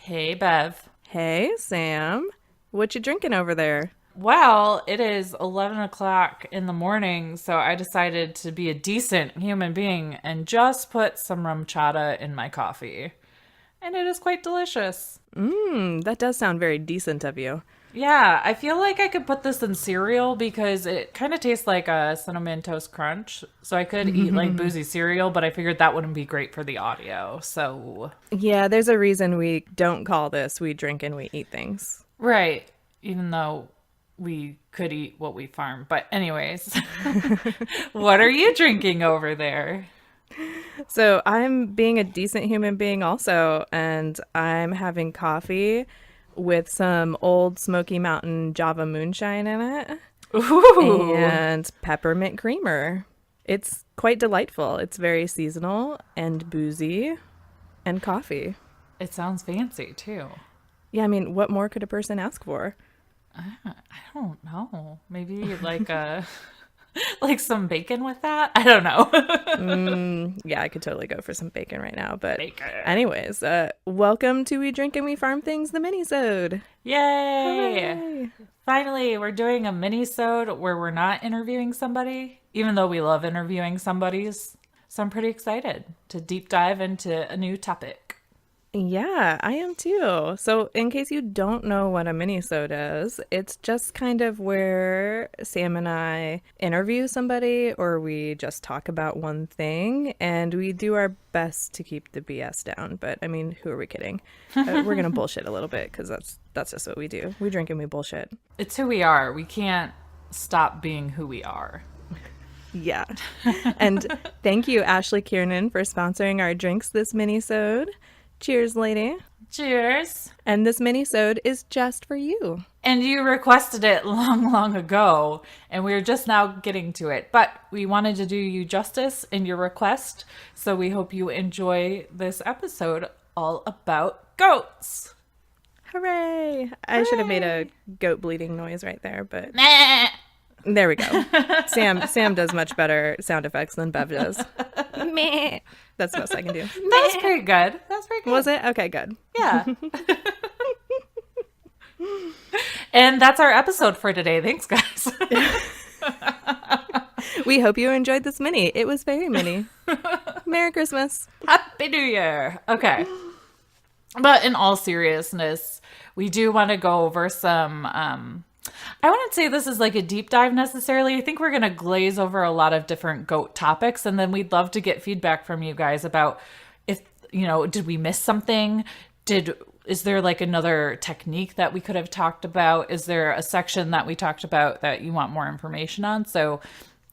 Hey, Bev. Hey, Sam. What you drinking over there? Well, it is 11 o'clock in the morning, so I decided to be a decent human being and just put some rum chata in my coffee. And it is quite delicious. That does sound very decent of you. Yeah, I feel like I could put this in cereal because it kind of tastes like a Cinnamon Toast Crunch. So I could eat like boozy cereal, but I figured that wouldn't be great for the audio. So, Yeah, there's a reason we don't call this we drink and we eat things. right. Even though we could eat what we farm. But, anyways, what are you drinking over there? So I'm being a decent human being also, and I'm having coffee with some old Smoky Mountain Java moonshine in it Ooh, and peppermint creamer. It's quite delightful. It's very seasonal and boozy and coffee. it sounds fancy too. Yeah, I mean, what more could a person ask for? I don't know. Maybe like a like some bacon with that. I don't know. Yeah, I could totally go for some bacon right now. But, Bacon. anyways, welcome to We Drink and We Farm Things, the Minisode. Yay! Hooray! Finally, we're doing a mini-sode where we're not interviewing somebody, even though we love interviewing somebody's. So I'm pretty excited to deep dive into a new topic. Yeah, I am too. So, in case you don't know what a minisode is, it's just kind of where Sam and I interview somebody or we just talk about one thing and we do our best to keep the BS down. But I mean, who are we kidding? We're gonna bullshit a little bit because that's just what we do. We drink and we bullshit. It's who we are. We can't stop being who we are. Yeah. And thank you, Ashley Kiernan, for sponsoring our drinks this minisode. Cheers, lady. Cheers. And this minisode is just for you. And you requested it long, long ago, and we're just now getting to it. But we wanted to do you justice in your request, so we hope you enjoy this episode all about goats. Hooray! I should have made a goat bleeding noise right there, but Meh. there we go. Sam does much better sound effects than Bev does. Meh. That's the most I can do. That was pretty good. That was pretty good. Was it? Okay, good. Yeah. And that's our episode for today. Thanks, guys. We hope you enjoyed this mini. It was very mini. Merry Christmas. Happy New Year. Okay. But in all seriousness, we do want to go over some I wouldn't say this is like a deep dive necessarily. I think we're going to glaze over a lot of different goat topics, and then we'd love to get feedback from you guys about if, did we miss something? Is there like another technique that we could have talked about? Is there a section that we talked about that you want more information on? So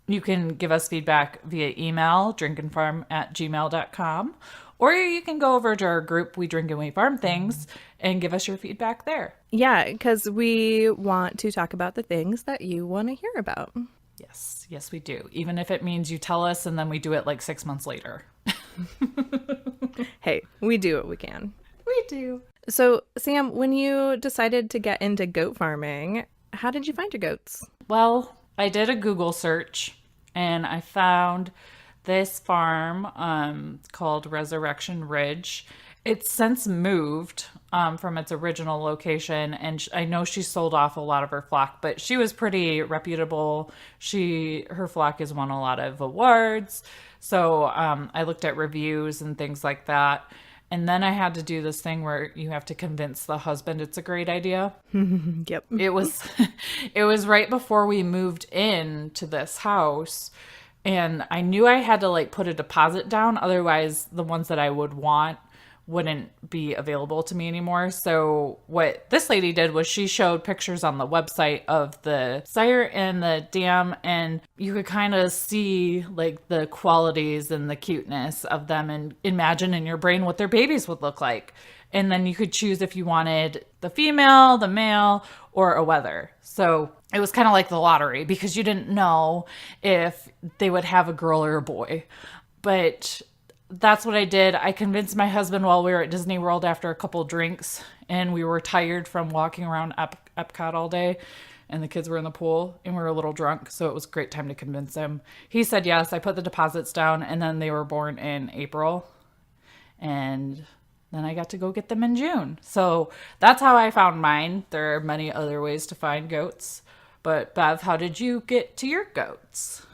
you can give us feedback via email, drinkandfarm@gmail.com, or you can go over to our group, We Drink and We Farm Things, and give us your feedback there. Yeah, because we want to talk about the things that you want to hear about. Yes, yes, we do. Even if it means you tell us and then we do it like 6 months later. Hey, we do what we can. We do. So, Sam, when you decided to get into goat farming, how did you find your goats? Well, I did a Google search and I found this farm called Resurrection Ridge. It's since moved from its original location, and I know she sold off a lot of her flock, but she was pretty reputable. Her flock has won a lot of awards, so I looked at reviews and things like that. And then I had to do this thing where you have to convince the husband it's a great idea. Yep. It was it was right before we moved in to this house, and I knew I had to like put a deposit down, otherwise the ones that I would want wouldn't be available to me anymore. So what this lady did was she showed pictures on the website of the sire and the dam, and you could kind of see like the qualities and the cuteness of them and imagine in your brain what their babies would look like. And then you could choose if you wanted the female, the male, or a wether. So it was kind of like the lottery because you didn't know if they would have a girl or a boy. But that's what I did. I convinced my husband while we were at Disney World after a couple drinks, and we were tired from walking around Epcot all day, and the kids were in the pool, and we were a little drunk, so it was a great time to convince him. He said yes. I put the deposits down, and then they were born in April, and Then I got to go get them in June. So that's how I found mine. There are many other ways to find goats. But Bev, how did you get to your goats?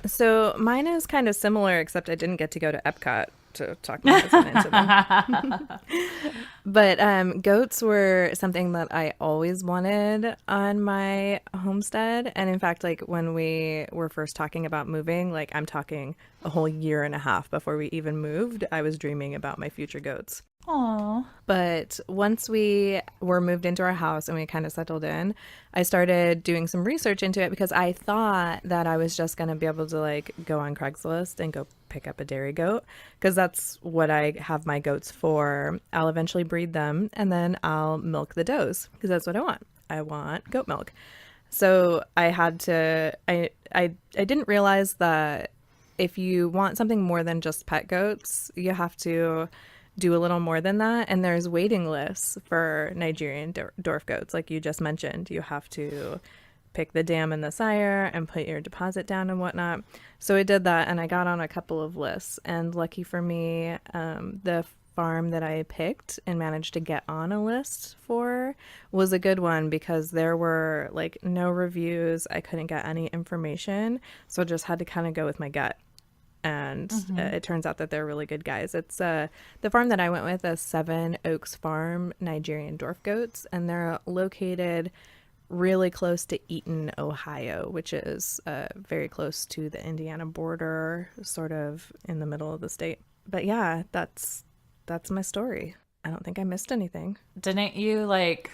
So mine is kind of similar, except I didn't get to go to Epcot to talk my husband into them. But goats were something that I always wanted on my homestead. And in fact, like when we were first talking about moving, like I'm talking a whole year and a half before we even moved, I was dreaming about my future goats. Aww. But once we were moved into our house and we kind of settled in, I started doing some research into it because I thought that I was just going to be able to like go on Craigslist and go pick up a dairy goat because that's what I have my goats for. I'll eventually breed them and then I'll milk the does because that's what I want. I want goat milk. So I had to, I didn't realize that if you want something more than just pet goats, you have to do a little more than that. And there's waiting lists for Nigerian dwarf goats, like you just mentioned. You have to pick the dam and the sire and put your deposit down and whatnot. So I did that and I got on a couple of lists. And lucky for me, the farm that I picked and managed to get on a list for was a good one because there were like no reviews. I couldn't get any information. So I just had to kind of go with my gut. And it turns out that they're really good guys. It's the farm that I went with is Seven Oaks Farm Nigerian dwarf goats, and they're located really close to Eaton, Ohio, which is very close to the Indiana border, sort of in the middle of the state. But yeah, that's my story. I don't think I missed anything. Didn't you like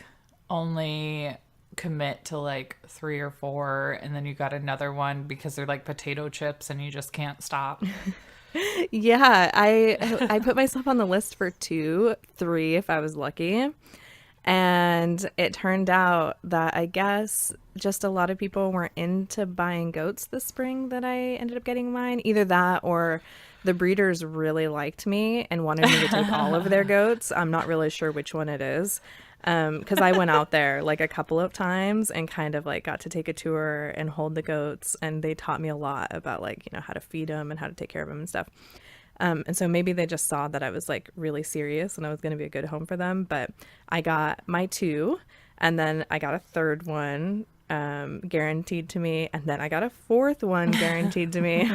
only commit to like 3 or 4 and then you got another one because they're like potato chips and you just can't stop? Yeah, I put myself on the list for 2, 3 if I was lucky. And it turned out that I guess just a lot of people weren't into buying goats this spring that I ended up getting mine. Either that or the breeders really liked me and wanted me to take all of their goats. I'm not really sure which one it is. Because I went out there like a couple of times and kind of like got to take a tour and hold the goats, and they taught me a lot about like, you know, how to feed them and how to take care of them and stuff. And so maybe they just saw that I was like really serious and I was going to be a good home for them. But I got my 2 and then I got a 3rd one guaranteed to me, and then I got a 4th one guaranteed to me.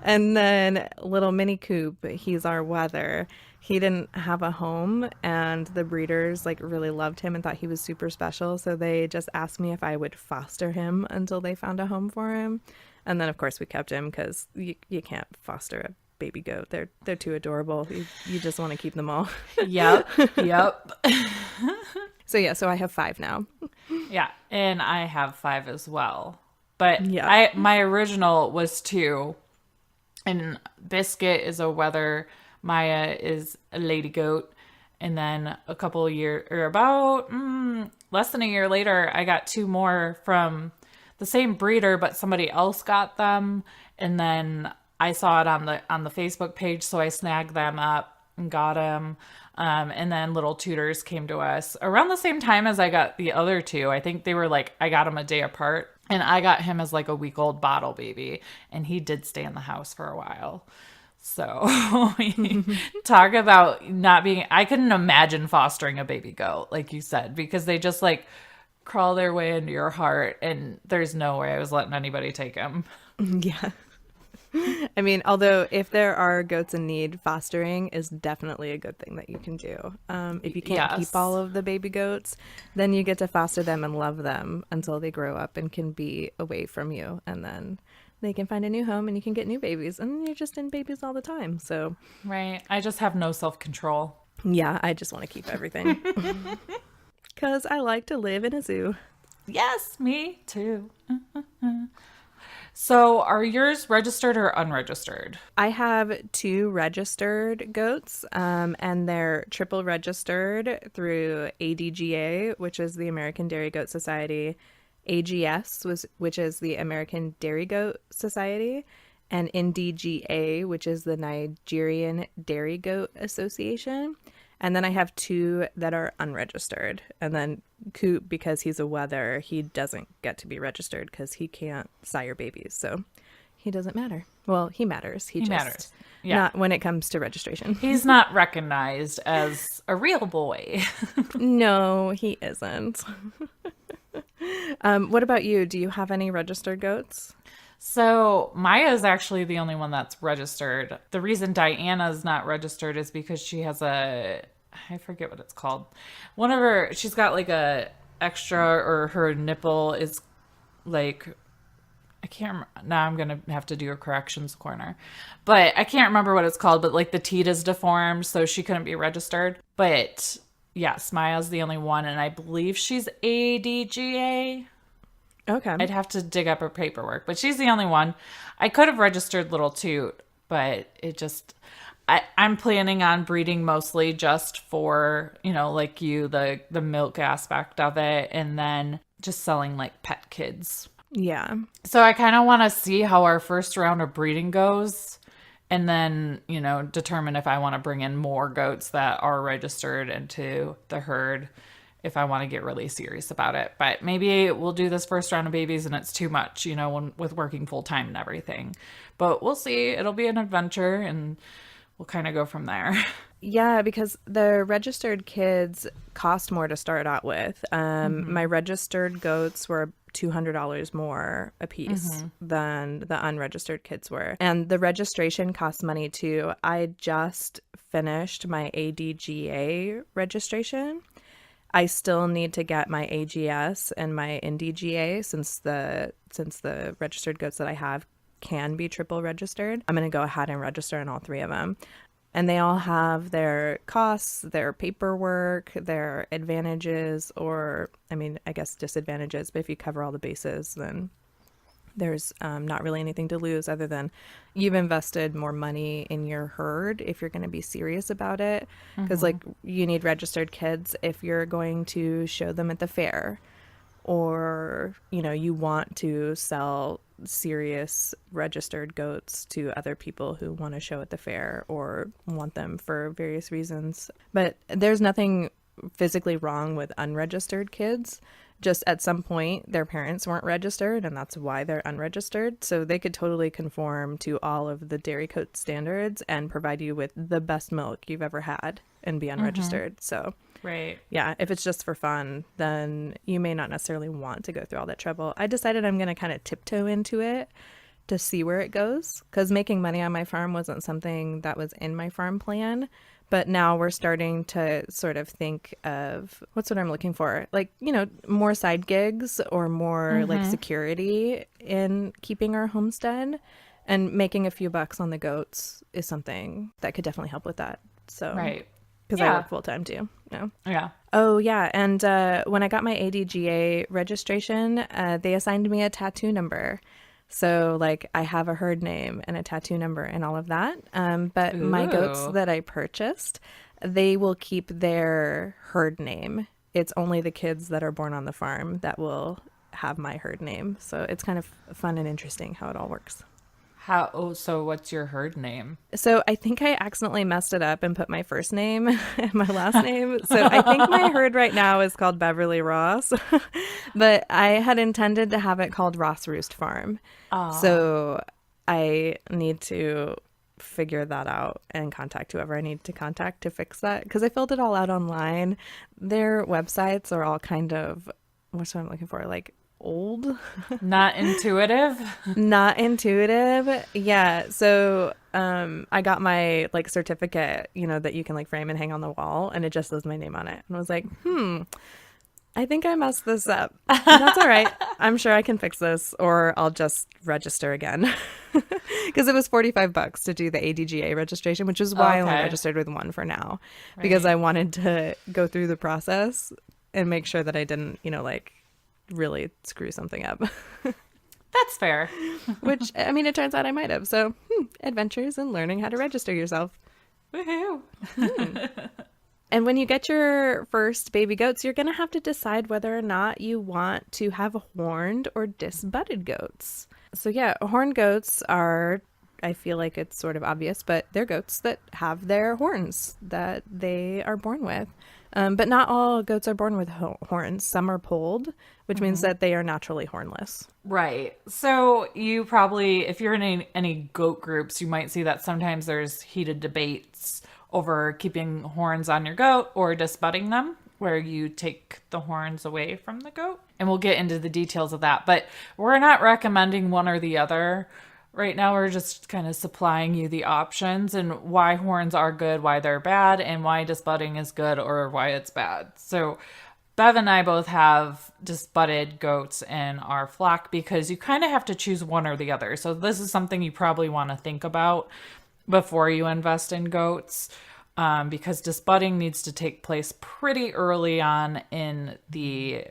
And then little Mini Coop, he's our weather. He didn't have a home and the breeders like really loved him and thought he was super special, so they just asked me if I would foster him until they found a home for him. And then of course we kept him because you can't foster a baby goat. They're too adorable. You just want to keep them all. Yep. So I have 5 now. Yeah, and I have 5 as well. But yeah, my original was 2, and Biscuit is a wether, Maya is a lady goat, and then a couple of years, or about less than a year later, I got 2 more from the same breeder, but somebody else got them, and then I saw it on the Facebook page, so I snagged them up and got them. And then little tutors came to us around the same time as I got the other 2. I think they were like, I got them a day apart, and I got him as like a week-old bottle baby, and he did stay in the house for a while. So talk about not being, I couldn't imagine fostering a baby goat, like you said, because they just like crawl their way into your heart, and there's no way I was letting anybody take him. Yeah. I mean, although if there are goats in need, fostering is definitely a good thing that you can do. If you can't keep all of the baby goats, then you get to foster them and love them until they grow up and can be away from you. And then they can find a new home and you can get new babies. And you're just in babies all the time. So, right. I just have no self-control. Yeah, I just want to keep everything. Because I like to live in a zoo. Yes, me too. So are yours registered or unregistered? I have 2 registered goats, and they're triple registered through ADGA, which is the American Dairy Goat Society, AGS, which is the American Dairy Goat Society, and NDGA, which is the Nigerian Dairy Goat Association. And then I have 2 that are unregistered. And then Coop, because he's a wether, he doesn't get to be registered because he can't sire babies. So he doesn't matter. Well, he matters. He just matters. Yeah. not when it comes to registration. He's not recognized as a real boy. No, he isn't. What about you? Do you have any registered goats? So Maya is actually the only one that's registered. The reason Diana's not registered is because she has I forget what it's called. She's got like a extra, or her nipple is like, I can't remember. Now I'm going to have to do a corrections corner. But I can't remember what it's called, but like the teat is deformed, so she couldn't be registered. But yes, Maya's the only one, and I believe she's ADGA. Okay. I'd have to dig up her paperwork, but she's the only one. I could have registered Little Toot, but I'm planning on breeding mostly just for, like the milk aspect of it, and then just selling like pet kids. Yeah. So I kind of want to see how our first round of breeding goes, and then, determine if I want to bring in more goats that are registered into the herd, if I want to get really serious about it. But maybe we'll do this first round of babies and it's too much, with working full time and everything. But we'll see. It'll be an adventure, and we'll kind of go from there. Yeah, because the registered kids cost more to start out with. My registered goats were $200 more a piece than the unregistered kids were. And the registration costs money too. I just finished my ADGA registration. I still need to get my AGS and my NDGA since the registered goats that I have can be triple registered. I'm going to go ahead and register in all three of them. And they all have their costs, their paperwork, their advantages, or, I guess disadvantages. But if you cover all the bases, then there's not really anything to lose other than you've invested more money in your herd if you're going to be serious about it. Because, you need registered kids if you're going to show them at the fair, or, you want to sell serious registered goats to other people who want to show at the fair or want them for various reasons. But there's nothing physically wrong with unregistered kids. Just at some point their parents weren't registered, and that's why they're unregistered. So they could totally conform to all of the dairy coat standards and provide you with the best milk you've ever had and be unregistered. So Right. yeah, if it's just for fun, then you may not necessarily want to go through all that trouble. I decided I'm going to kind of tiptoe into it to see where it goes, because making money on my farm wasn't something that was in my farm plan. But now we're starting to sort of think of what's what I'm looking for, like, more side gigs or more like security in keeping our homestead, and making a few bucks on the goats is something that could definitely help with that. So, Right. Because I work full time too. Yeah. Oh, yeah. And when I got my ADGA registration, they assigned me a tattoo number. So, like, I have a herd name and a tattoo number and all of that. But my goats that I purchased, they will keep their herd name. It's only the kids that are born on the farm that will have my herd name. So it's kind of fun and interesting how it all works. So what's your herd name? So I think I accidentally messed it up and put my first name and my last name. So I think my herd right now is called Beverly Ross, but I had intended to have it called Ross Roost Farm. Aww. So I need to figure that out and contact whoever I need to contact to fix that, because I filled it all out online. Their websites are all kind of, what's what I'm looking for, like old. Not intuitive. Yeah. So I got my like certificate, that you can like frame and hang on the wall, and it just says my name on it. And I was like, I think I messed this up. That's all right. I'm sure I can fix this, or I'll just register again. Because it was $45 to do the ADGA registration, which is why I only registered with one for now. Right. Because I wanted to go through the process and make sure that I didn't, like really screw something up. That's fair. Which, it turns out I might have. So, adventures in learning how to register yourself. Woohoo. And when you get your first baby goats, you're going to have to decide whether or not you want to have horned or disbutted goats. So yeah, horned goats are, I feel like it's sort of obvious, but they're goats that have their horns that they are born with. But not all goats are born with horns. Some are polled, which means that they are naturally hornless. Right. So you probably, if you're in any goat groups, you might see that sometimes there's heated debates over keeping horns on your goat or disbudding them, where you take the horns away from the goat. And we'll get into the details of that. But we're not recommending one or the other. Right now, we're just kind of supplying you the options and why horns are good, why they're bad, and why disbudding is good or why it's bad. So Bev and I both have disbudded goats in our flock because you kind of have to choose one or the other. So this is something you probably want to think about before you invest in goats, because disbudding needs to take place pretty early on in the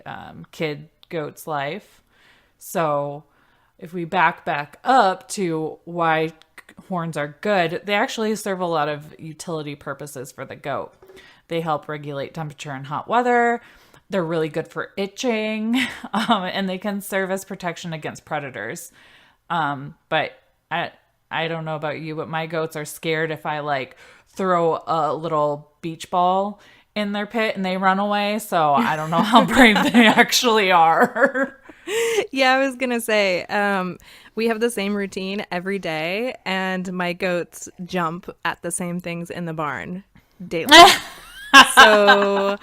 kid goat's life. So if we back up to why horns are good, they actually serve a lot of utility purposes for the goat. They help regulate temperature in hot weather. They're really good for itching, and they can serve as protection against predators. But I don't know about you, but my goats are scared if I like throw a little beach ball in their pit and they run away. So I don't know how brave they actually are. Yeah, I was going to say, we have the same routine every day, and my goats jump at the same things in the barn daily. So,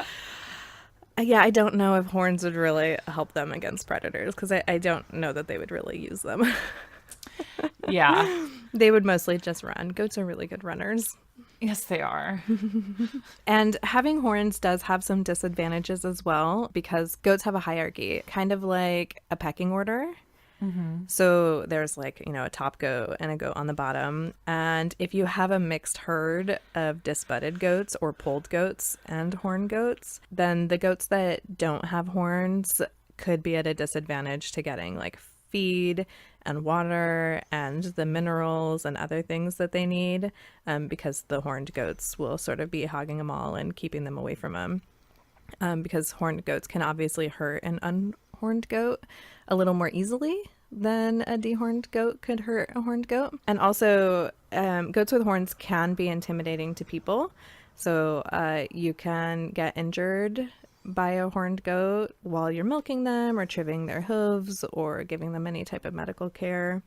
yeah, I don't know if horns would really help them against predators because I don't know that they would really use them. Yeah. They would mostly just run. Goats are really good runners. Yes, they are. And having horns does have some disadvantages as well because goats have a hierarchy, kind of like a pecking order. So there's like, a top goat and a goat on the bottom. And if you have a mixed herd of disbudded goats or polled goats and horn goats, then the goats that don't have horns could be at a disadvantage to getting like feed and water and the minerals and other things that they need, because the horned goats will sort of be hogging them all and keeping them away from them, because horned goats can obviously hurt an unhorned goat a little more easily than a dehorned goat could hurt a horned goat. And also, goats with horns can be intimidating to people. So you can get injured by a horned goat while you're milking them or trimming their hooves or giving them any type of medical care.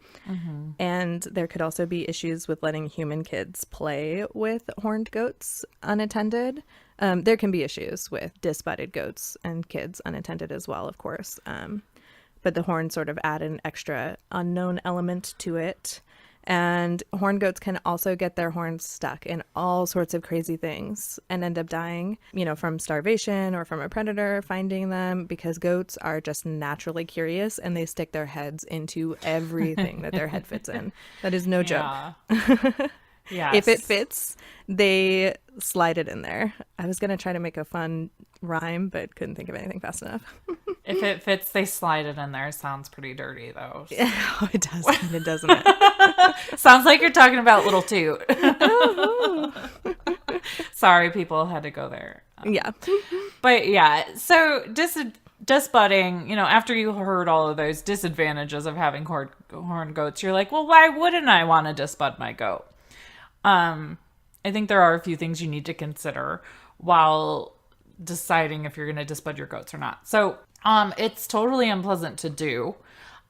And there could also be issues with letting human kids play with horned goats unattended. There can be issues with disbudded goats and kids unattended as well, of course. But the horns sort of add an extra unknown element to it. And horned goats can also get their horns stuck in all sorts of crazy things and end up dying, from starvation or from a predator finding them, because goats are just naturally curious and they stick their heads into everything that their head fits in. That is no joke. Yes. If it fits, they slide it in there. I was going to try to make a fun rhyme, but couldn't think of anything fast enough. If it fits, they slide it in there. Sounds pretty dirty, though. Oh, it does, kind of, doesn't it? Sounds like you're talking about Little Toot. Sorry, people had to go there. Yeah. But yeah, so disbudding, after you heard all of those disadvantages of having horned goats, you're like, well, why wouldn't I want to disbud my goat? I think there are a few things you need to consider while deciding if you're going to disbud your goats or not. So, it's totally unpleasant to do.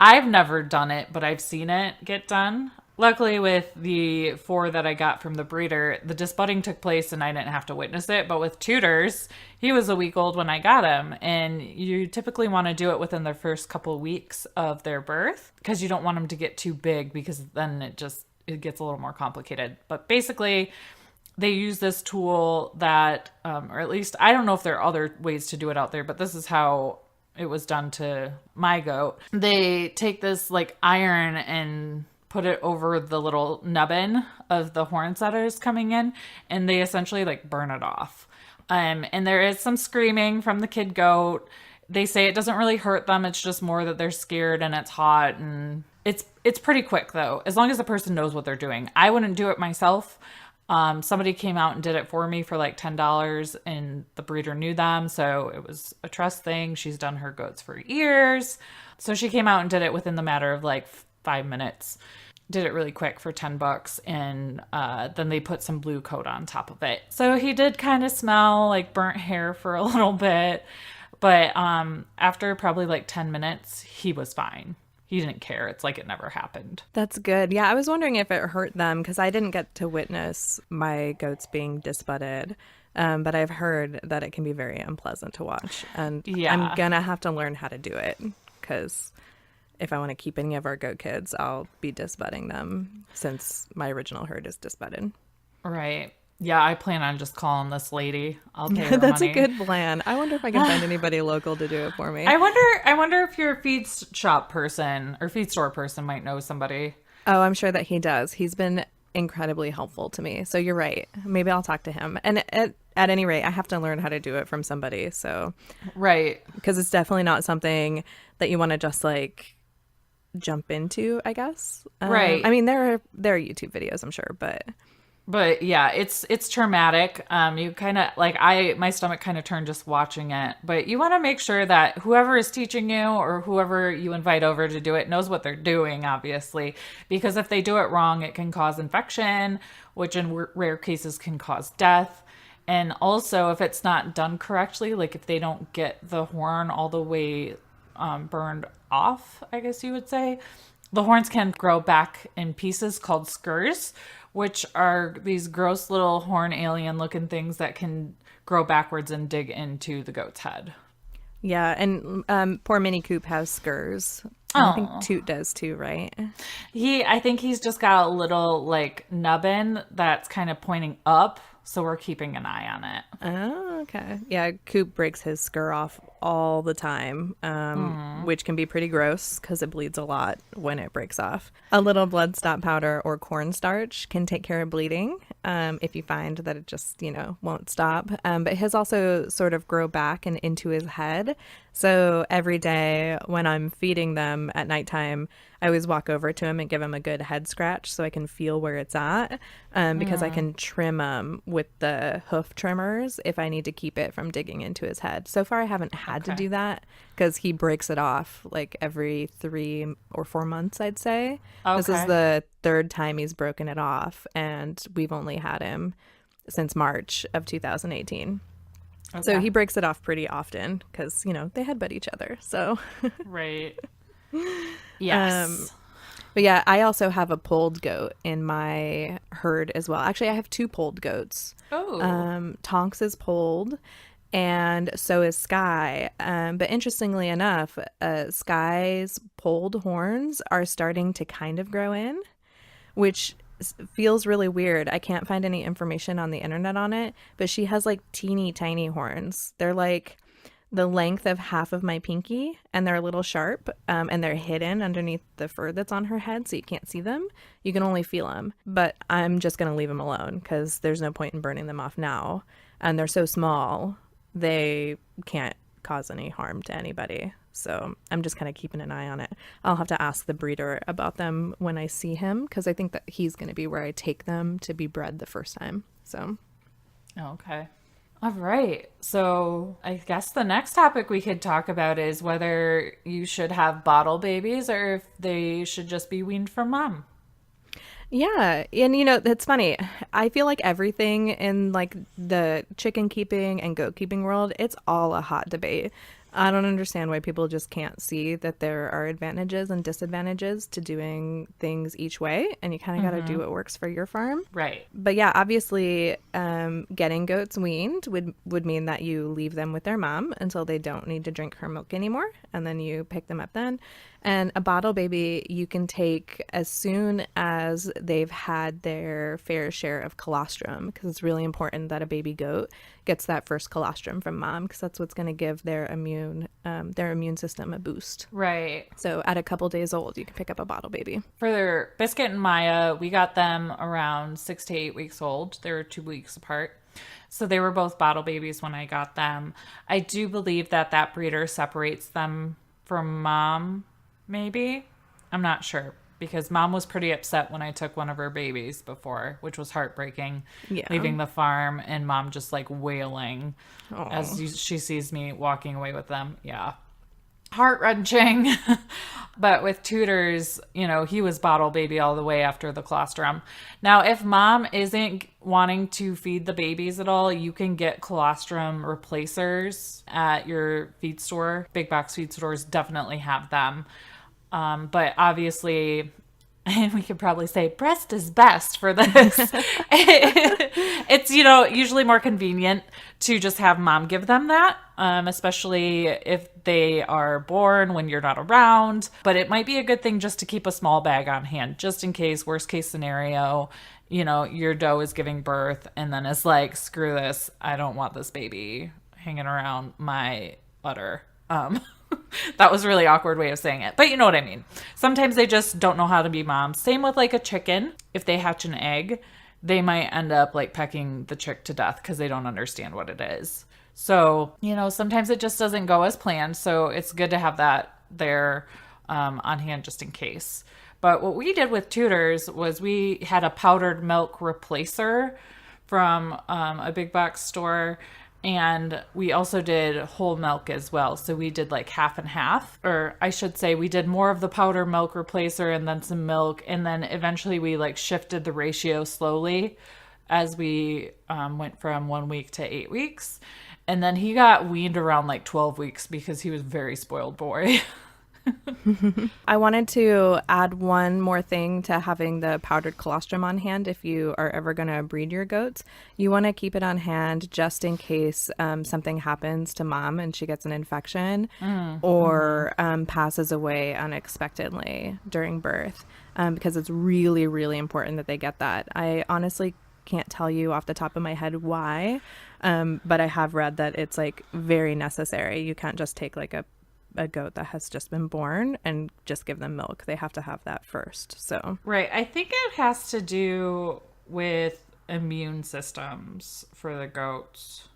I've never done it, but I've seen it get done. Luckily, with the 4 that I got from the breeder, the disbudding took place and I didn't have to witness it. But with Tudors, he was a week old when I got him. And you typically want to do it within the first couple weeks of their birth because you don't want them to get too big, because then it gets a little more complicated. But basically, they use this tool that, or at least I don't know if there are other ways to do it out there, but this is how it was done to my goat. They take this like iron and put it over the little nubbin of the horn setters coming in, and they essentially like burn it off. And there is some screaming from the kid goat. They say it doesn't really hurt them. It's just more that they're scared and it's hot, and it's pretty quick though, as long as the person knows what they're doing. I wouldn't do it myself. Somebody came out and did it for me for like $10, and the breeder knew them. So it was a trust thing. She's done her goats for years. So she came out and did it within the matter of like 5 minutes. did it really quick for $10, and then they put some blue coat on top of it. So he did kind of smell like burnt hair for a little bit, but after probably like 10 minutes, he was fine. He didn't care. It's like it never happened. That's good. Yeah, I was wondering if it hurt them because I didn't get to witness my goats being disbutted. But I've heard that it can be very unpleasant to watch. And Yeah. I'm going to have to learn how to do it because if I want to keep any of our goat kids, I'll be disbudding them since my original herd is disbudded. Right. Yeah, I plan on just calling this lady. I'll pay her That's money. a good plan. I wonder if I can find anybody local to do it for me. I wonder if your feed shop person or feed store person might know somebody. Oh, I'm sure that he does. He's been incredibly helpful to me. So you're right. Maybe I'll talk to him. And at any rate, I have to learn how to do it from somebody. So, Right. because it's definitely not something that you want to just like jump into, I guess. Right. I mean, there are YouTube videos, I'm sure, But yeah, it's traumatic. You kind of like my stomach kind of turned just watching it. But you want to make sure that whoever is teaching you or whoever you invite over to do it knows what they're doing, obviously, because if they do it wrong, it can cause infection, which in rare cases can cause death. And also, if it's not done correctly, like if they don't get the horn all the way burned off, I guess you would say, the horns can grow back in pieces called skers, which are these gross little horn alien looking things that can grow backwards and dig into the goat's head. yeah. And poor Mini Coop has skers. I think Toot does too, right? I think he's just got a little like nubbin that's kind of pointing up, so we're keeping an eye on it. Oh, okay. Yeah, Coop breaks his skir off all the time, which can be pretty gross because it bleeds a lot when it breaks off. A little blood stop powder or cornstarch can take care of bleeding if you find that it just, won't stop. But his also sort of grow back and into his head. So every day when I'm feeding them at nighttime, I always walk over to him and give him a good head scratch so I can feel where it's at because I can trim him with the hoof trimmers if I need to keep it from digging into his head. So far, I haven't had to do that because he breaks it off like every 3 or 4 months, I'd say. This is the third time he's broken it off, and we've only had him since March of 2018. Okay. So he breaks it off pretty often because, they headbutt each other. So, Right. Yes. But yeah, I also have a polled goat in my herd as well. Actually, I have 2 polled goats. Oh. Tonks is polled, and so is Sky. But interestingly enough, Sky's polled horns are starting to kind of grow in, which feels really weird. I can't find any information on the internet on it, but she has like teeny tiny horns. They're like the length of half of my pinky, and they're a little sharp, and they're hidden underneath the fur that's on her head, so you can't see them. You can only feel them. But I'm just going to leave them alone because there's no point in burning them off now. And they're so small, they can't cause any harm to anybody. So I'm just kind of keeping an eye on it. I'll have to ask the breeder about them when I see him because I think that he's going to be where I take them to be bred the first time. So. Okay. All right. So I guess the next topic we could talk about is whether you should have bottle babies or if they should just be weaned from mom. Yeah. And it's funny. I feel like everything in like the chicken keeping and goat keeping world, it's all a hot debate. I don't understand why people just can't see that there are advantages and disadvantages to doing things each way, and you kind of got to do what works for your farm. Right. But yeah, obviously, getting goats weaned would mean that you leave them with their mom until they don't need to drink her milk anymore, and then you pick them up then. And a bottle baby you can take as soon as they've had their fair share of colostrum, because it's really important that a baby goat gets that first colostrum from mom, because that's what's going to give their immune system a boost. Right. So at a couple days old, you can pick up a bottle baby. For their Biscuit and Maya, we got them around 6 to 8 weeks old. They were 2 weeks apart. So they were both bottle babies when I got them. I do believe that breeder separates them from mom, maybe. I'm not sure, because mom was pretty upset when I took one of her babies before, which was heartbreaking. Yeah. Leaving the farm and mom just like wailing as she sees me walking away with them. Yeah. Heart-wrenching. But with tutors, he was bottle baby all the way after the colostrum. Now, if mom isn't wanting to feed the babies at all, you can get colostrum replacers at your feed store. Big box feed stores definitely have them. But obviously, and we could probably say breast is best for this. It's, usually more convenient to just have mom give them that, especially if they are born when you're not around. But it might be a good thing just to keep a small bag on hand, just in case, worst case scenario, your doe is giving birth and then is like, screw this. I don't want this baby hanging around my udder. That was a really awkward way of saying it, but you know what I mean. Sometimes they just don't know how to be moms. Same with like a chicken. If they hatch an egg, they might end up like pecking the chick to death because they don't understand what it is. So, sometimes it just doesn't go as planned. So it's good to have that there on hand just in case. But what we did with tutors was we had a powdered milk replacer from a big box store. And we also did whole milk as well. So we did like half and half, or I should say we did more of the powder milk replacer and then some milk. And then eventually we like shifted the ratio slowly as we went from 1 week to 8 weeks. And then he got weaned around like 12 weeks because he was a very spoiled boy. I wanted to add one more thing to having the powdered colostrum on hand. If you are ever going to breed your goats, you want to keep it on hand just in case something happens to mom and she gets an infection or passes away unexpectedly during birth, because it's really, really important that they get that. I honestly can't tell you off the top of my head why, but I have read that it's like very necessary. You can't just take like a goat that has just been born and just give them milk. They have to have that first. So right. I think it has to do with immune systems for the goats.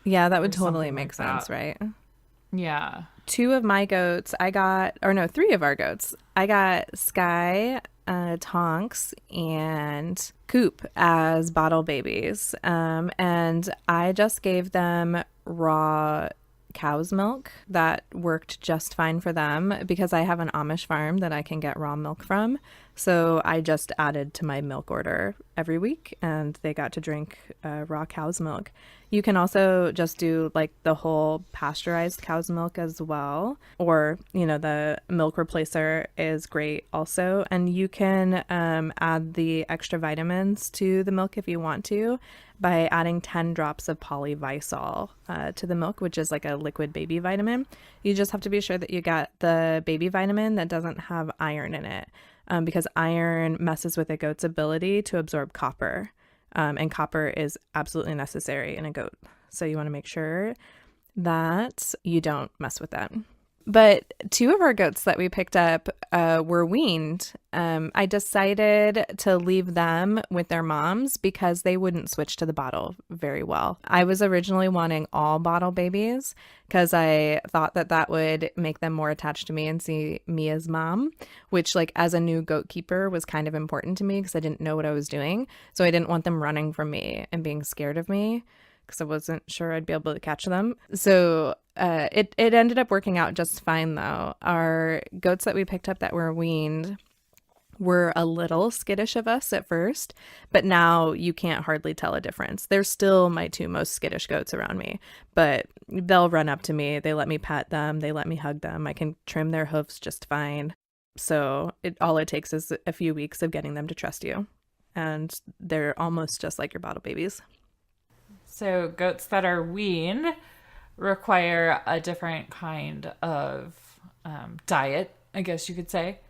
Yeah, that would totally make sense, right? Yeah. 2 of my goats I got, or no, 3 of our goats. I got Sky, Tonks, and Coop as bottle babies. And I just gave them raw cow's milk. That worked just fine for them because I have an Amish farm that I can get raw milk from. So I just added to my milk order every week and they got to drink raw cow's milk. You can also just do like the whole pasteurized cow's milk as well. Or, the milk replacer is great also. And you can add the extra vitamins to the milk if you want to by adding 10 drops of polyvisol to the milk, which is like a liquid baby vitamin. You just have to be sure that you got the baby vitamin that doesn't have iron in it, because iron messes with a goat's ability to absorb copper. And copper is absolutely necessary in a goat. So you want to make sure that you don't mess with that. But 2 of our goats that we picked up were weaned. I decided to leave them with their moms because they wouldn't switch to the bottle very well. I was originally wanting all bottle babies because I thought that would make them more attached to me and see me as mom, which like as a new goat keeper was kind of important to me because I didn't know what I was doing. So I didn't want them running from me and being scared of me because I wasn't sure I'd be able to catch them. So it ended up working out just fine, though. Our goats that we picked up that were weaned were a little skittish of us at first, but now you can't hardly tell a difference. They're still my 2 most skittish goats around me, but they'll run up to me. They let me pet them. They let me hug them. I can trim their hoofs just fine. So all it takes is a few weeks of getting them to trust you, and they're almost just like your bottle babies. So goats that are weaned require a different kind of diet, I guess you could say.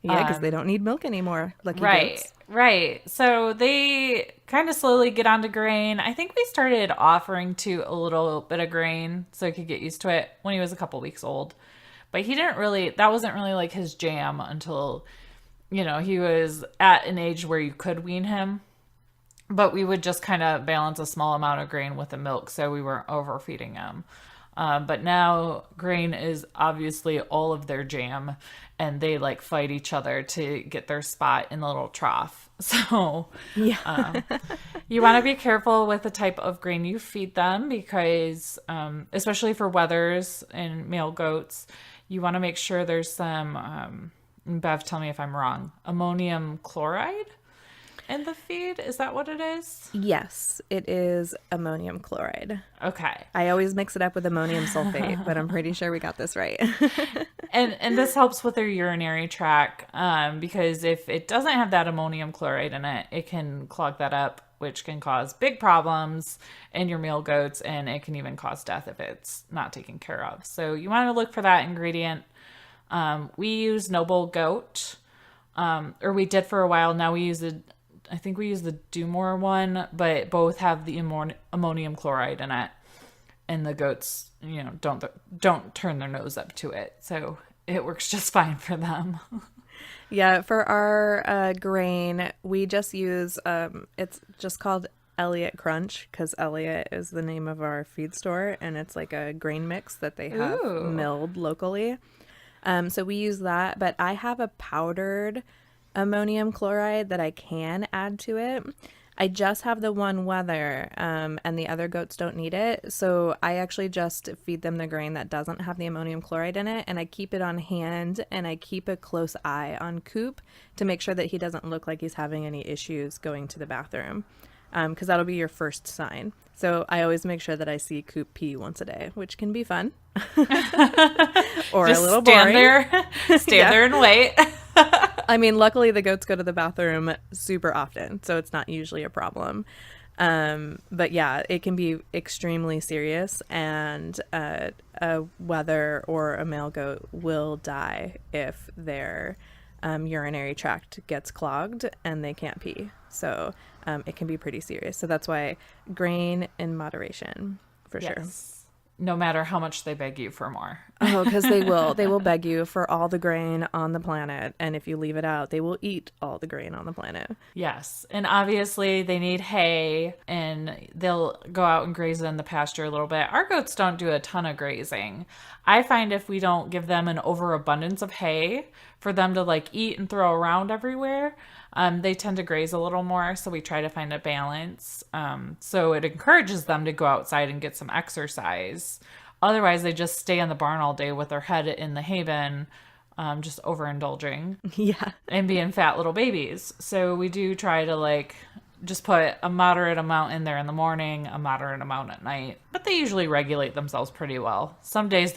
Yeah, because they don't need milk anymore. Lucky goats. Right. So they kind of slowly get onto grain. I think we started offering to a little bit of grain so he could get used to it when he was a couple weeks old. But that wasn't really like his jam until, he was at an age where you could wean him. But we would just kind of balance a small amount of grain with the milk so we weren't overfeeding him. But now grain is obviously all of their jam, and they like fight each other to get their spot in the little trough. So Yeah. you want to be careful with the type of grain you feed them because, especially for wethers and male goats, you want to make sure there's some, Bev, tell me if I'm wrong, ammonium chloride in the feed. Is that what it is? Yes, it is ammonium chloride. Okay. I always mix it up with ammonium sulfate, but I'm pretty sure we got this right. And this helps with their urinary tract because if it doesn't have that ammonium chloride in it, it can clog that up, which can cause big problems in your male goats, and it can even cause death if it's not taken care of. So you want to look for that ingredient. We use Noble Goat, or we did for a while. Now we use I think we use the Dumore one, but both have the ammonium chloride in it. And the goats, don't turn their nose up to it. So it works just fine for them. Yeah, for our grain, we just use, it's just called Elliott Crunch because Elliott is the name of our feed store. And it's like a grain mix that they have milled locally. So we use that. But I have a powdered ammonium chloride that I can add to it. I just have the one wether, and the other goats don't need it. So I actually just feed them the grain that doesn't have the ammonium chloride in it, and I keep it on hand, and I keep a close eye on Coop to make sure that he doesn't look like he's having any issues going to the bathroom, because that'll be your first sign. So I always make sure that I see Coop pee once a day, which can be fun. Or just a little stand boring. Stand there and wait. I mean, luckily the goats go to the bathroom super often, so it's not usually a problem. But yeah, it can be extremely serious, and a wether or a male goat will die if their urinary tract gets clogged and they can't pee. So it can be pretty serious. So that's why grain in moderation, for sure. No matter how much they beg you for more. Oh, because they will. They will beg you for all the grain on the planet. And if you leave it out, they will eat all the grain on the planet. Yes. And obviously they need hay, and they'll go out and graze in the pasture a little bit. Our goats don't do a ton of grazing. I find if we don't give them an overabundance of hay for them to like eat and throw around everywhere, they tend to graze a little more. So we try to find a balance. So it encourages them to go outside and get some exercise. Otherwise, they just stay in the barn all day with their head in the hay bin, just overindulging. Yeah. And being fat little babies. So we do try to like just put a moderate amount in there in the morning, a moderate amount at night. But they usually regulate themselves pretty well. Some days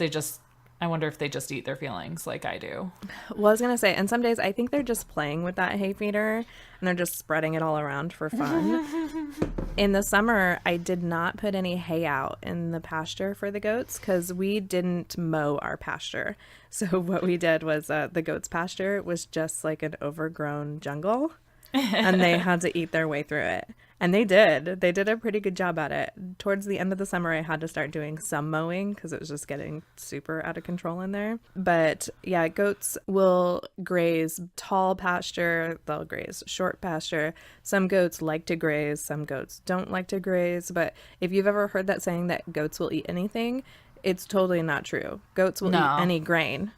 I wonder if they just eat their feelings like I do. Well, I was going to say, and some days I think they're just playing with that hay feeder and they're just spreading it all around for fun. In the summer, I did not put any hay out in the pasture for the goats because we didn't mow our pasture. So what we did was the goats' pasture was just like an overgrown jungle. And they had to eat their way through it. And they did. They did a pretty good job at it. Towards the end of the summer, I had to start doing some mowing because it was just getting super out of control in there. But yeah, goats will graze tall pasture. They'll graze short pasture. Some goats like to graze. Some goats don't like to graze. But if you've ever heard that saying that goats will eat anything, it's totally not true. Goats will eat any grain.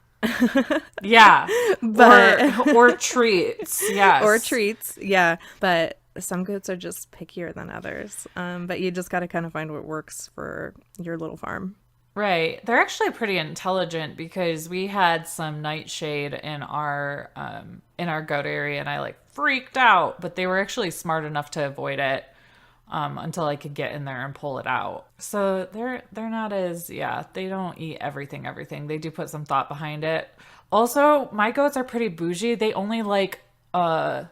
Yeah. But or treats. Yes. Or treats. Yeah. But some goats are just pickier than others. But you just got to kind of find what works for your little farm. Right. They're actually pretty intelligent because we had some nightshade in our goat area, and I like freaked out, but they were actually smart enough to avoid it until I could get in there and pull it out. So they're not as, they don't eat everything. They do put some thought behind it. Also, my goats are pretty bougie. They only like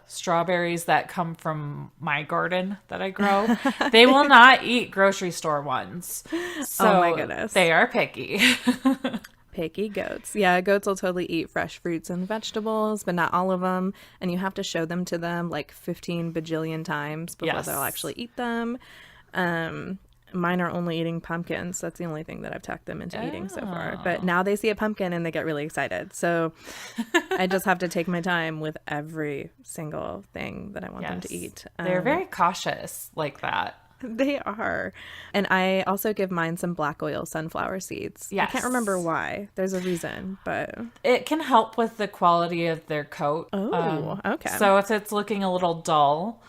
strawberries that come from my garden that I grow. They will not eat grocery store ones. So oh my goodness. They are picky. Picky goats. Yeah, goats will totally eat fresh fruits and vegetables, but not all of them. And you have to show them to them like 15 bajillion times before they'll actually eat them. Mine are only eating pumpkins. That's the only thing that I've talked them into eating so far. But now they see a pumpkin and they get really excited. So I just have to take my time with every single thing that I want them to eat. They're very cautious like that. They are. And I also give mine some black oil sunflower seeds. I can't remember Yes. why. There's a reason, but It can help with the quality of their coat. oh, okay. So if it's looking a little dull,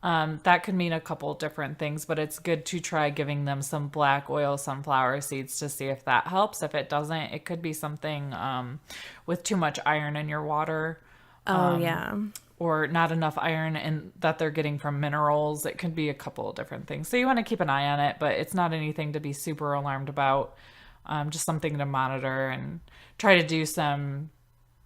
that could mean a couple different things, but it's good to try giving them some black oil sunflower seeds to see if that helps. If it doesn't, it could be something with too much iron in your water Oh, yeah. or not enough iron in that they're getting from minerals. It could be a couple of different things. So you want to keep an eye on it, but it's not anything to be super alarmed about. Just something to monitor and try to do some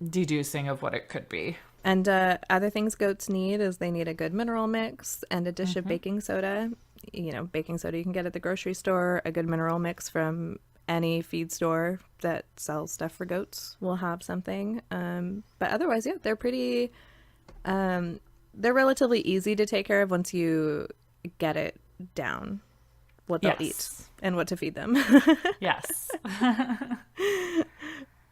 deducing of what it could be. And other things goats need is they need a good mineral mix and a dish of baking soda. You know, baking soda you can get at the grocery store, a good mineral mix from any feed store that sells stuff for goats will have something. But otherwise, yeah, they're pretty, they're relatively easy to take care of once you get it down, what they'll eat Yes. and what to feed them. Yes.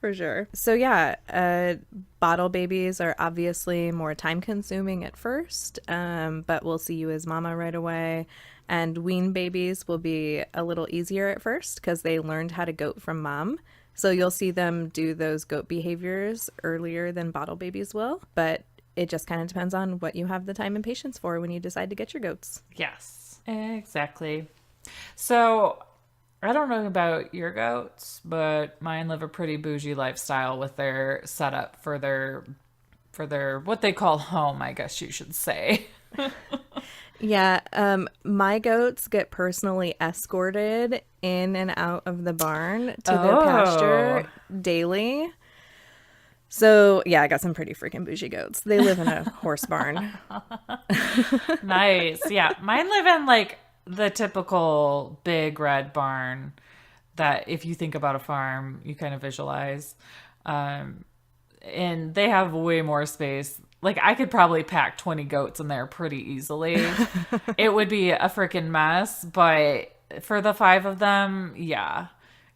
For sure. So yeah, bottle babies are obviously more time consuming at first, but we'll see you as mama right away. And wean babies will be a little easier at first because they learned how to goat from mom. So you'll see them do those goat behaviors earlier than bottle babies will, but it just kind of depends on what you have the time and patience for when you decide to get your goats. Yes. Exactly. So I don't know about your goats, but mine live a pretty bougie lifestyle with their setup for their what they call home, I guess you should say. Yeah, my goats get personally escorted in and out of the barn to their pasture daily. So, yeah, I got some pretty freaking bougie goats. They live in a horse barn. Nice. Yeah, mine live in like the typical big red barn that if you think about a farm, you kind of visualize. And they have way more space. Like I could probably pack 20 goats in there pretty easily. It would be a freaking mess, but for the 5 of them, yeah,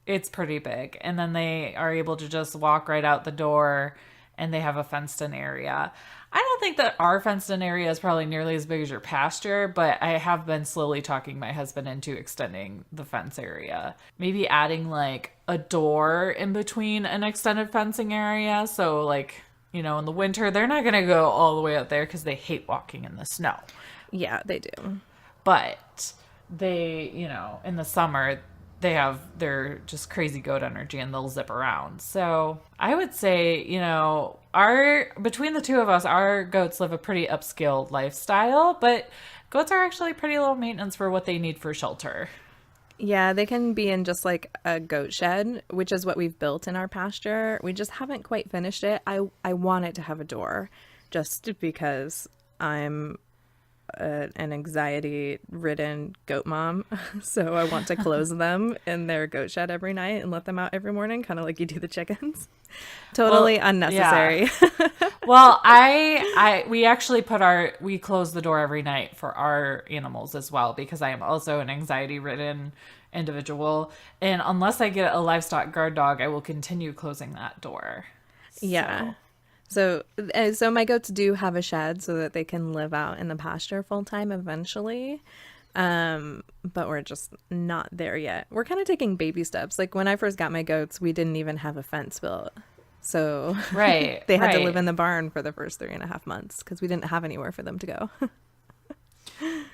it's pretty big. And then they are able to just walk right out the door and they have a fenced in area. I don't think that our fenced in area is probably nearly as big as your pasture, but I have been slowly talking my husband into extending the fence area. Maybe adding like a door in between an extended fencing area. So like, you know, in the winter, they're not going to go all the way out there because they hate walking in the snow. Yeah, they do. But they, you know, in the summer, they're just crazy goat energy and they'll zip around. So I would say, you know, between the two of us, our goats live a pretty upscale lifestyle, but goats are actually pretty low maintenance for what they need for shelter. Yeah, they can be in just like a goat shed, which is what we've built in our pasture. We just haven't quite finished it. I want it to have a door just because I'm an anxiety-ridden goat mom, so I want to close them in their goat shed every night and let them out every morning, kind of like you do the chickens. Totally unnecessary. Yeah. Well, we actually we close the door every night for our animals as well because I am also an anxiety-ridden individual, and unless I get a livestock guard dog, I will continue closing that door. Yeah. So my goats do have a shed so that they can live out in the pasture full time eventually. But we're just not there yet. We're kind of taking baby steps. Like when I first got my goats, we didn't even have a fence built. So Right. they had to live in the barn for the first 3.5 months because we didn't have anywhere for them to go.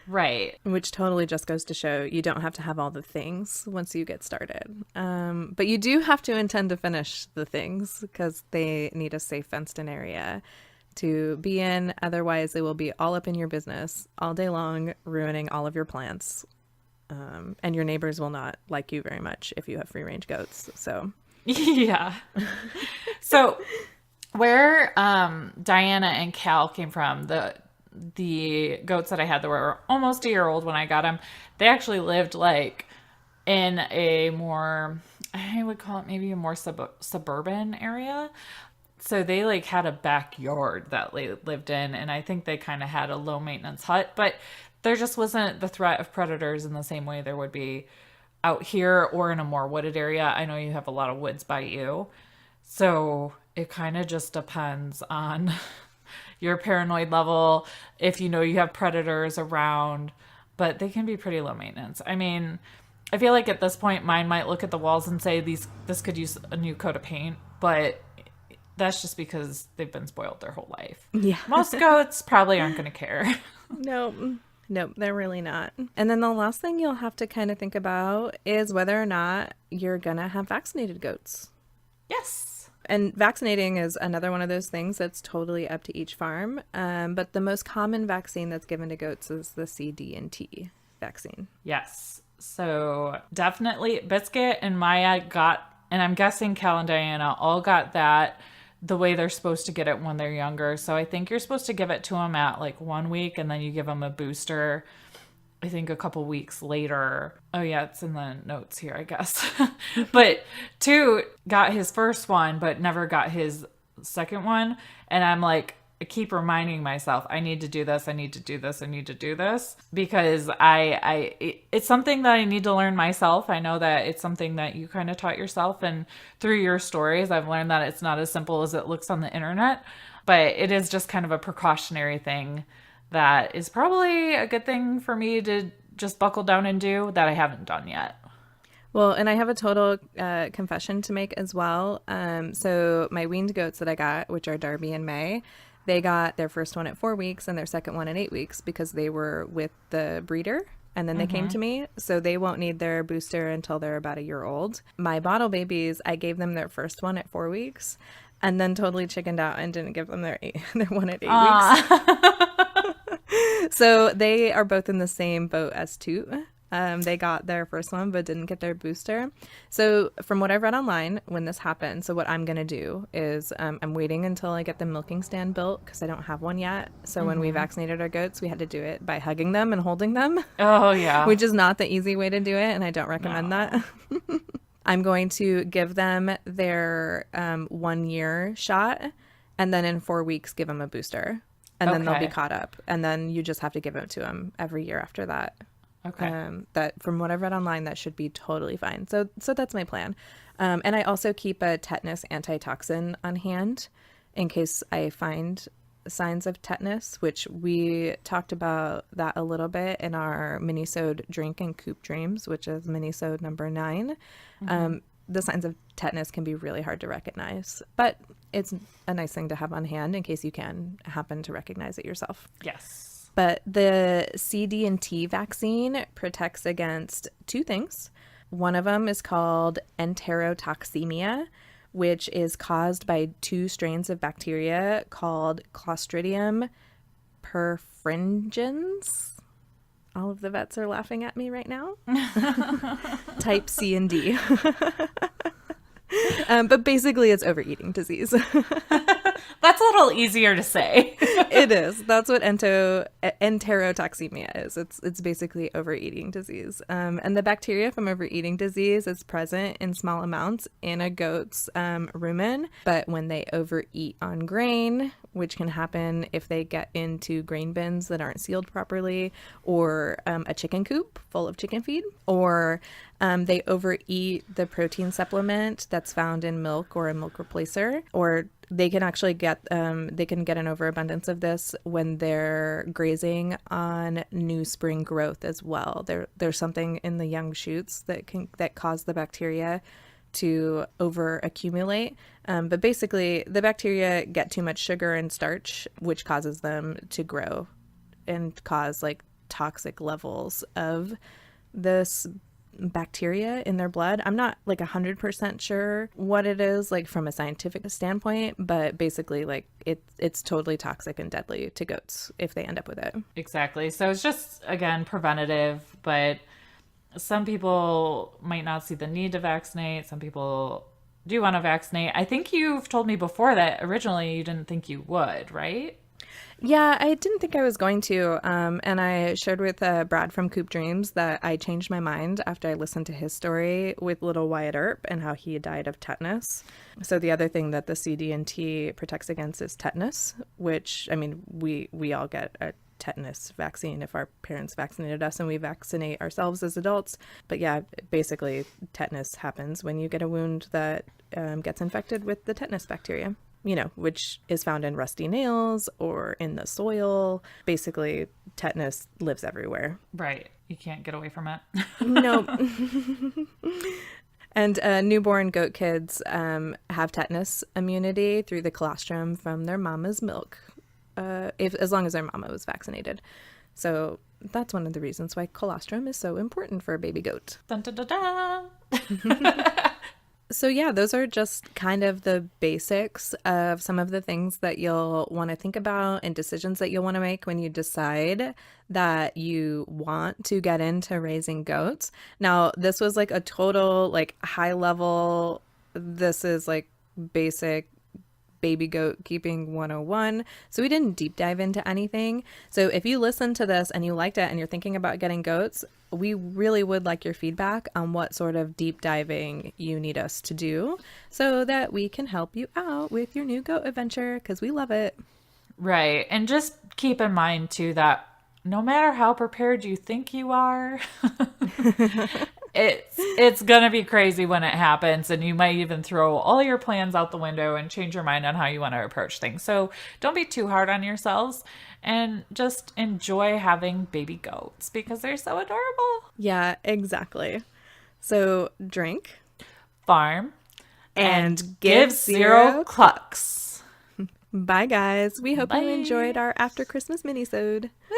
Right. Which totally just goes to show you don't have to have all the things once you get started. But you do have to intend to finish the things because they need a safe fenced-in area to be in. Otherwise, they will be all up in your business all day long, ruining all of your plants. And your neighbors will not like you very much if you have free-range goats. So Yeah. So where Diana and Cal came from, the goats that I had that were almost a year old when I got them, they actually lived like in a more, I would call it maybe a more suburban area. So they like had a backyard that they lived in, and I think they kind of had a low maintenance hut, but there just wasn't the threat of predators in the same way there would be out here or in a more wooded area. I know you have a lot of woods by you. So it kind of just depends on your paranoid level. If you know you have predators around, but they can be pretty low maintenance. I mean, I feel like at this point, mine might look at the walls and say this could use a new coat of paint, but that's just because they've been spoiled their whole life. Yeah. Most goats probably aren't going to care. Nope, they're really not. And then the last thing you'll have to kind of think about is whether or not you're gonna have vaccinated goats. Yes. And vaccinating is another one of those things that's totally up to each farm. But the most common vaccine that's given to goats is the CD&T vaccine. Yes. So definitely Biscuit and Maya got, and I'm guessing Cal and Diana all got that the way they're supposed to get it when they're younger. So I think you're supposed to give it to them at like 1 week, and then you give them a booster, I think a couple weeks later. Oh yeah, it's in the notes here, I guess. But Toot got his first one, but never got his second one. And I'm like, I keep reminding myself, I need to do this, I need to do this, I need to do this, because it's something that I need to learn myself. I know that it's something that you kind of taught yourself, and through your stories, I've learned that it's not as simple as it looks on the internet, but it is just kind of a precautionary thing that is probably a good thing for me to just buckle down and do that I haven't done yet. Well, and I have a total confession to make as well. So my weaned goats that I got, which are Darby and May, they got their first one at 4 weeks and their second one at 8 weeks because they were with the breeder, and then they came to me. So they won't need their booster until they're about a year old. My bottle babies, I gave them their first one at 4 weeks and then totally chickened out and didn't give them their one at 8 weeks. So they are both in the same boat as Toot. They got their first one but didn't get their booster. So from what I've read online, when this happened, so what I'm going to do is I'm waiting until I get the milking stand built because I don't have one yet. So when we vaccinated our goats, we had to do it by hugging them and holding them. Oh, yeah. Which is not the easy way to do it, and I don't recommend that. I'm going to give them their 1 year shot, and then in 4 weeks give them a booster. And then they'll be caught up. And then you just have to give it to them every year after that. Okay. That from what I've read online, that should be totally fine. So that's my plan. And I also keep a tetanus antitoxin on hand in case I find signs of tetanus, which we talked about that a little bit in our Minisode Drink and Coop Dreams, which is Minisode number 9. The signs of tetanus can be really hard to recognize, but it's a nice thing to have on hand in case you can happen to recognize it yourself. Yes. But the CD&T vaccine protects against 2 things. One of them is called enterotoxemia, which is caused by 2 strains of bacteria called Clostridium perfringens. All of the vets are laughing at me right now. Type C and D. But basically it's overeating disease. That's a little easier to say. It is. That's what enterotoxemia is. It's basically overeating disease. And the bacteria from overeating disease is present in small amounts in a goat's rumen. But when they overeat on grain, which can happen if they get into grain bins that aren't sealed properly, or a chicken coop full of chicken feed, or they overeat the protein supplement that's found in milk or a milk replacer, or they can actually get an overabundance of this when they're grazing on new spring growth as well. There's something in the young shoots that cause the bacteria to over accumulate. But basically the bacteria get too much sugar and starch, which causes them to grow and cause like toxic levels of this bacteria in their blood. I'm not like 100% sure what it is like from a scientific standpoint, but basically like it's totally toxic and deadly to goats if they end up with it. Exactly. So it's just, again, preventative, but some people might not see the need to vaccinate. Some people do want to vaccinate. I think you've told me before that originally you didn't think you would, right? Yeah, I didn't think I was going to. And I shared with Brad from Coop Dreams that I changed my mind after I listened to his story with little Wyatt Earp and how he died of tetanus. So the other thing that the CD&T protects against is tetanus, which, I mean, we all get a tetanus vaccine if our parents vaccinated us, and we vaccinate ourselves as adults. But yeah, basically tetanus happens when you get a wound that gets infected with the tetanus bacteria. which is found in rusty nails or in the soil. Basically, tetanus lives everywhere. Right. You can't get away from it. No. And newborn goat kids have tetanus immunity through the colostrum from their mama's milk, as long as their mama was vaccinated. So that's one of the reasons why colostrum is so important for a baby goat. Dun, dun, dun, dun. So yeah, those are just kind of the basics of some of the things that you'll want to think about and decisions that you'll want to make when you decide that you want to get into raising goats. Now, this was like a total like high level, this is like basic baby goat keeping 101. So we didn't deep dive into anything. So if you listen to this and you liked it and you're thinking about getting goats, we really would like your feedback on what sort of deep diving you need us to do so that we can help you out with your new goat adventure, because we love it. Right. And just keep in mind, too, that no matter how prepared you think you are, it's going to be crazy when it happens. And you might even throw all your plans out the window and change your mind on how you want to approach things. So don't be too hard on yourselves and just enjoy having baby goats because they're so adorable. Yeah, exactly. So drink, Farm, and give zero clucks. Bye, guys. We hope Bye. you enjoyed our after Christmas minisode. Woo!